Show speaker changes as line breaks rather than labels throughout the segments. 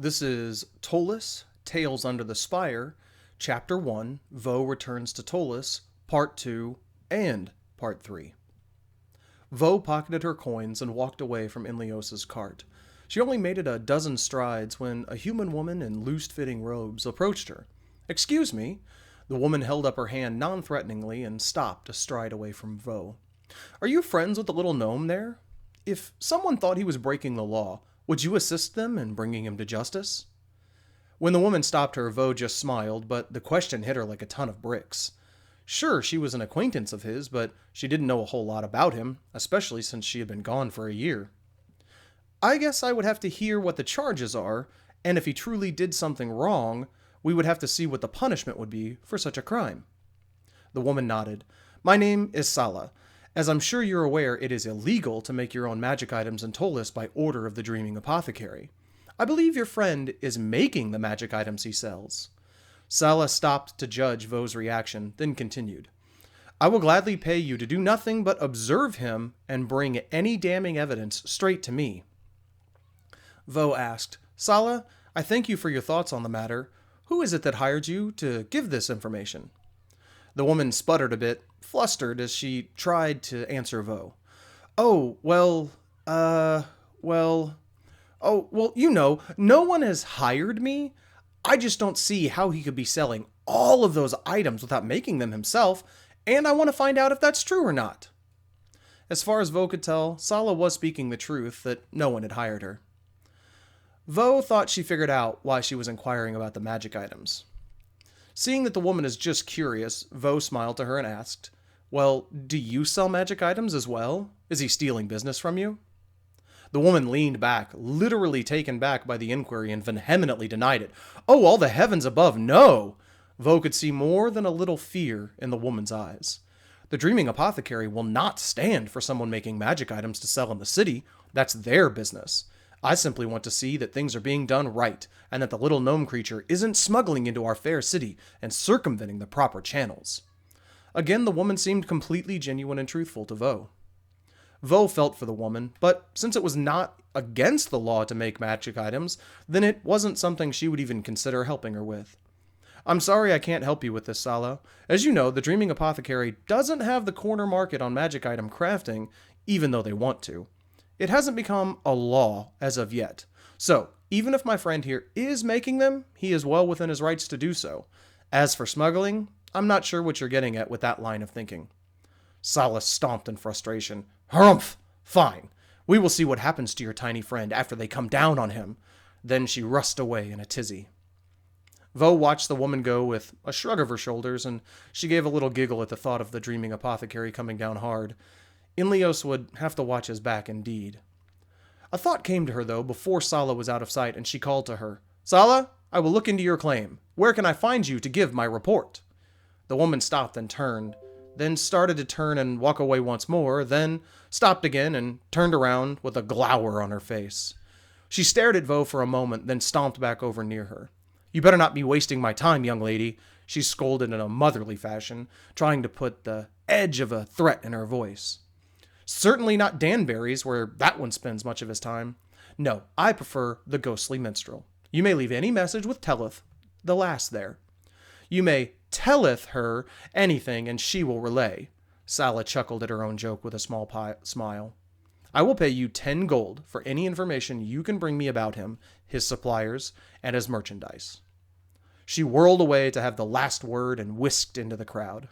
This is Ptolus, Tales Under the Spire, Chapter 1, Vo Returns to Ptolus, Part 2, and Part 3. Vo pocketed her coins and walked away from Inleos's cart. She only made it a dozen strides when a human woman in loose-fitting robes approached her. "Excuse me." The woman held up her hand non-threateningly and stopped a stride away from Vo. "Are you friends with the little gnome there? If someone thought he was breaking the law, would you assist them in bringing him to justice?" When the woman stopped her, Vo just smiled, but the question hit her like a ton of bricks. Sure, she was an acquaintance of his, but she didn't know a whole lot about him, especially since she had been gone for a year. "I guess I would have to hear what the charges are, and if he truly did something wrong, we would have to see what the punishment would be for such a crime." The woman nodded. "My name is Sala. As I'm sure you're aware, it is illegal to make your own magic items in Ptolus by order of the Dreaming Apothecary. I believe your friend is making the magic items he sells." Sala stopped to judge Vo's reaction, then continued. "I will gladly pay you to do nothing but observe him and bring any damning evidence straight to me." Vo asked, "Sala, I thank you for your thoughts on the matter. Who is it that hired you to give this information?" The woman sputtered a bit, flustered as she tried to answer Vo. "Oh, well, no one has hired me. I just don't see how he could be selling all of those items without making them himself, and I want to find out if that's true or not." As far as Vo could tell, Sala was speaking the truth that no one had hired her. Vo thought she figured out why she was inquiring about the magic items. Seeing that the woman is just curious, Vo smiled to her and asked, "Well, do you sell magic items as well? Is he stealing business from you?" The woman leaned back, literally taken back by the inquiry, and vehemently denied it. "Oh, all the heavens above, no!" Vo could see more than a little fear in the woman's eyes. "The Dreaming Apothecary will not stand for someone making magic items to sell in the city. That's their business. I simply want to see that things are being done right, and that the little gnome creature isn't smuggling into our fair city and circumventing the proper channels." Again, the woman seemed completely genuine and truthful to Vo. Vo felt for the woman, but since it was not against the law to make magic items, then it wasn't something she would even consider helping her with. "I'm sorry I can't help you with this, Sala. As you know, the Dreaming Apothecary doesn't have the corner market on magic item crafting, even though they want to. It hasn't become a law as of yet. So, even if my friend here is making them, he is well within his rights to do so. As for smuggling, I'm not sure what you're getting at with that line of thinking." Sala stomped in frustration. "Harumph! Fine. We will see what happens to your tiny friend after they come down on him." Then she rushed away in a tizzy. Vo watched the woman go with a shrug of her shoulders, and she gave a little giggle at the thought of the Dreaming Apothecary coming down hard. Inleos would have to watch his back indeed. A thought came to her, though, before Sala was out of sight, and she called to her. "Sala, I will look into your claim. Where can I find you to give my report?" The woman stopped and turned, then started to turn and walk away once more, then stopped again and turned around with a glower on her face. She stared at Vo for a moment, then stomped back over near her. "You better not be wasting my time, young lady," she scolded in a motherly fashion, trying to put the edge of a threat in her voice. "Certainly not Danbury's, where that one spends much of his time. No, I prefer the Ghostly Minstrel. You may leave any message with Telleth, the last there. You may telleth her anything, and she will relay." Sala chuckled at her own joke with a small smile. "I will pay you 10 gold for any information you can bring me about him, his suppliers, and his merchandise." She whirled away to have the last word and whisked into the crowd.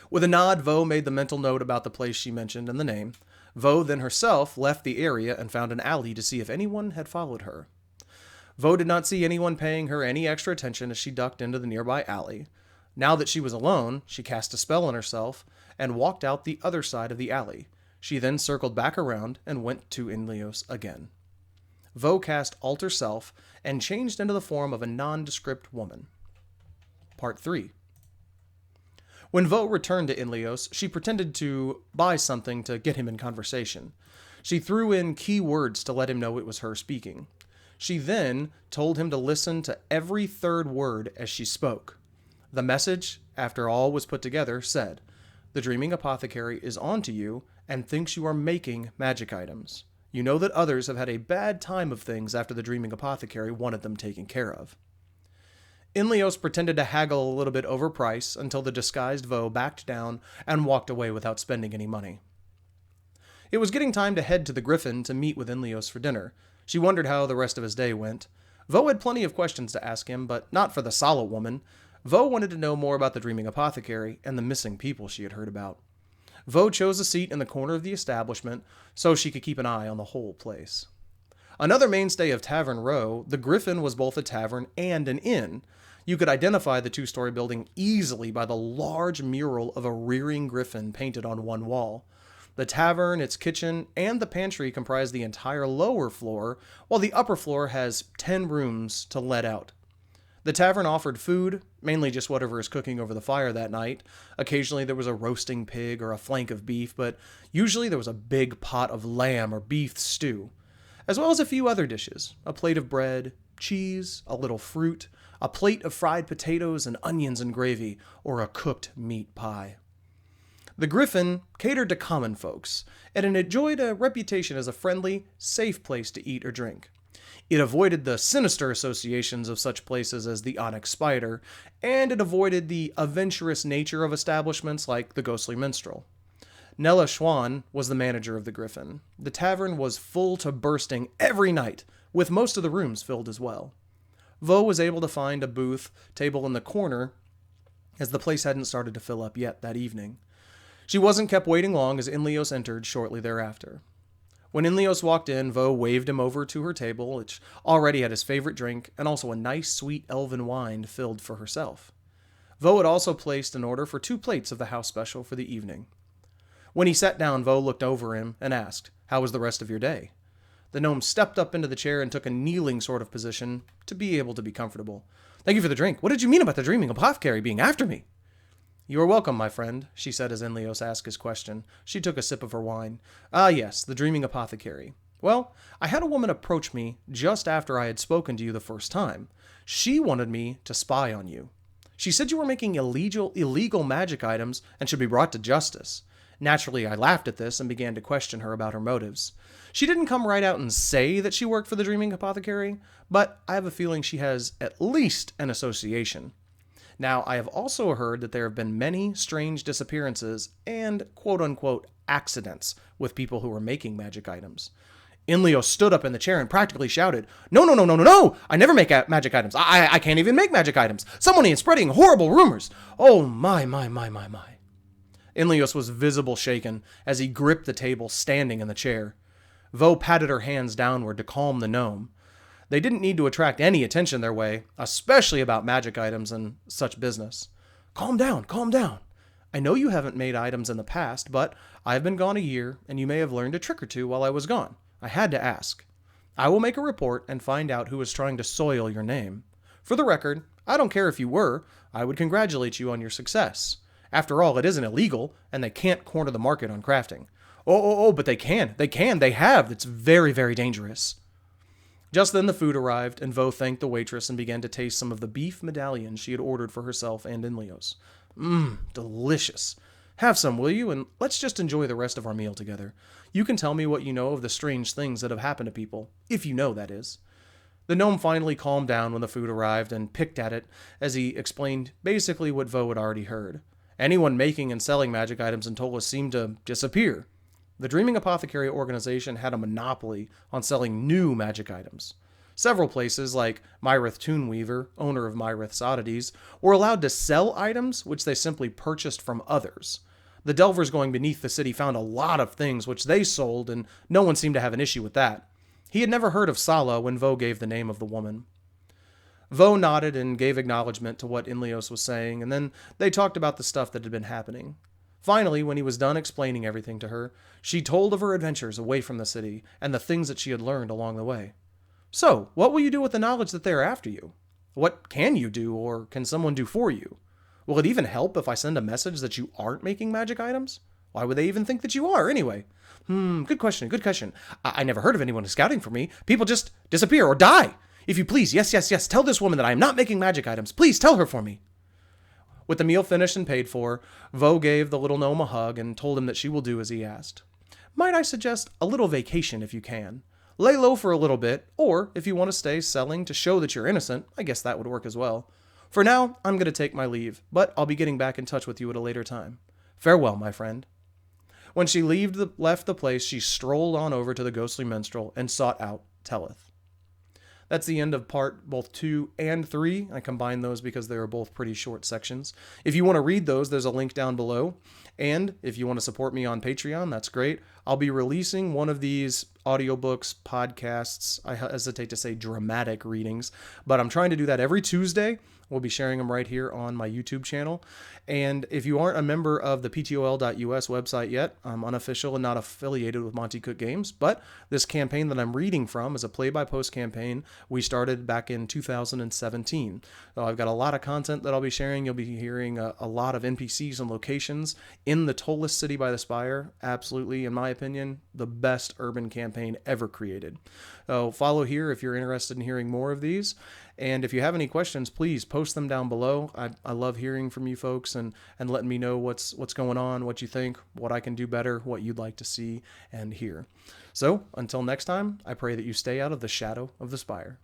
With a nod, Vo made the mental note about the place she mentioned and the name. Vo then herself left the area and found an alley to see if anyone had followed her. Vo did not see anyone paying her any extra attention as she ducked into the nearby alley. Now that she was alone, she cast a spell on herself and walked out the other side of the alley. She then circled back around and went to Inleos again. Vo cast Alter Self and changed into the form of a nondescript woman. Part 3. When Vo returned to Inleos, she pretended to buy something to get him in conversation. She threw in key words to let him know it was her speaking. She then told him to listen to every third word as she spoke. The message, after all was put together, said, "The Dreaming Apothecary is on to you and thinks you are making magic items. You know that others have had a bad time of things after the dreaming apothecary wanted them taken care of. Inleos pretended to haggle a little bit over price until the disguised Vo backed down and walked away without spending any money. It was getting time to head to the Griffin to meet with Inleos for dinner. She wondered how the rest of his day went. Vo had plenty of questions to ask him, but not for the Sala woman. Vo wanted to know more about the dreaming apothecary and the missing people she had heard about. Vo chose a seat in the corner of the establishment so she could keep an eye on the whole place. Another mainstay of Tavern Row, the Griffin was both a tavern and an inn. You could identify the two-story building easily by the large mural of a rearing griffin painted on one wall. The tavern, its kitchen, and the pantry comprise the entire lower floor, while the upper floor has 10 rooms to let out. The tavern offered food, mainly just whatever is cooking over the fire that night. Occasionally there was a roasting pig or a flank of beef, but usually there was a big pot of lamb or beef stew, as well as a few other dishes, a plate of bread, cheese, a little fruit, a plate of fried potatoes and onions and gravy, or a cooked meat pie. The Griffin catered to common folks, and it enjoyed a reputation as a friendly, safe place to eat or drink. It avoided the sinister associations of such places as the Onyx Spider, and it avoided the adventurous nature of establishments like the Ghostly Minstrel. Nella Schwan was the manager of the Griffin. The tavern was full to bursting every night, with most of the rooms filled as well. Vo was able to find a booth table in the corner, as the place hadn't started to fill up yet that evening. She wasn't kept waiting long as Inleos entered shortly thereafter. When Inleos walked in, Vo waved him over to her table, which already had his favorite drink and also a nice sweet elven wine filled for herself. Vo had also placed an order for 2 plates of the house special for the evening. When he sat down, Vo looked over him and asked, "How was the rest of your day?" The gnome stepped up into the chair and took a kneeling sort of position to be able to be comfortable. "Thank you for the drink. What did you mean about the dreaming apothecary being after me?" "You are welcome, my friend," she said as Inleos asked his question. She took a sip of her wine. "Ah, yes, the dreaming apothecary. Well, I had a woman approach me just after I had spoken to you the first time. She wanted me to spy on you. She said you were making illegal magic items and should be brought to justice. Naturally, I laughed at this and began to question her about her motives. She didn't come right out and say that she worked for the dreaming apothecary, but I have a feeling she has at least an association. Now, I have also heard that there have been many strange disappearances and quote-unquote accidents with people who are making magic items." Inleos stood up in the chair and practically shouted, No! I never make magic items. I can't even make magic items. Someone is spreading horrible rumors. Oh, my. Inleos was visibly shaken as he gripped the table, standing in the chair. Vo patted her hands downward to calm the gnome. They didn't need to attract any attention their way, especially about magic items and such business. Calm down. I know you haven't made items in the past, but I have been gone a year, and you may have learned a trick or two while I was gone. I had to ask. I will make a report and find out who is trying to soil your name. For the record, I don't care if you were. I would congratulate you on your success. After all, it isn't illegal, and they can't corner the market on crafting. But they can. They have. It's very, very dangerous. Just then the food arrived, and Vo thanked the waitress and began to taste some of the beef medallions she had ordered for herself and Inleos. Delicious. Have some, will you? And let's just enjoy the rest of our meal together. You can tell me what you know of the strange things that have happened to people, if you know, that is. The gnome finally calmed down when the food arrived and picked at it as he explained basically what Vo had already heard. Anyone making and selling magic items in Ptolus seemed to disappear. The Dreaming Apothecary organization had a monopoly on selling new magic items. Several places, like Myrith Toonweaver, owner of Myrith's Oddities, were allowed to sell items which they simply purchased from others. The Delvers going beneath the city found a lot of things which they sold, and no one seemed to have an issue with that. He had never heard of Sala when Vo gave the name of the woman. Vo nodded and gave acknowledgement to what Inleos was saying, and then they talked about the stuff that had been happening. Finally, when he was done explaining everything to her, she told of her adventures away from the city and the things that she had learned along the way. "So, what will you do with the knowledge that they are after you? What can you do, or can someone do for you? Will it even help if I send a message that you aren't making magic items? Why would they even think that you are, anyway?" Good question. I never heard of anyone scouting for me. People just disappear or die. If you please, yes, tell this woman that I am not making magic items. Please tell her for me. With the meal finished and paid for, Vo gave the little gnome a hug and told him that she will do as he asked. might I suggest a little vacation if you can. Lay low for a little bit, or if you want to stay selling to show that you're innocent, I guess that would work as well. For now, I'm going to take my leave, but I'll be getting back in touch with you at a later time. Farewell, my friend. When she left the place, she strolled on over to the ghostly minstrel and sought out Tellith. That's the end of part both 2 and 3. I combined those because they were both pretty short sections. If you want to read those, there's a link down below. And if you want to support me on Patreon, that's great. I'll be releasing one of these audiobooks, podcasts, I hesitate to say dramatic readings, but I'm trying to do that every Tuesday. We'll be sharing them right here on my YouTube channel. And if you aren't a member of the ptol.us website yet, I'm unofficial and not affiliated with Monty Cook Games, but this campaign that I'm reading from is a play-by-post campaign we started back in 2017. So I've got a lot of content that I'll be sharing. You'll be hearing a lot of NPCs and locations in the Ptolus city by the Spire. Absolutely, in my opinion, the best urban campaign ever created. So follow here if you're interested in hearing more of these. And if you have any questions, please post them down below. I love hearing from you folks and letting me know what's going on, what you think, what I can do better, what you'd like to see and hear. So until next time, I pray that you stay out of the shadow of the Spire.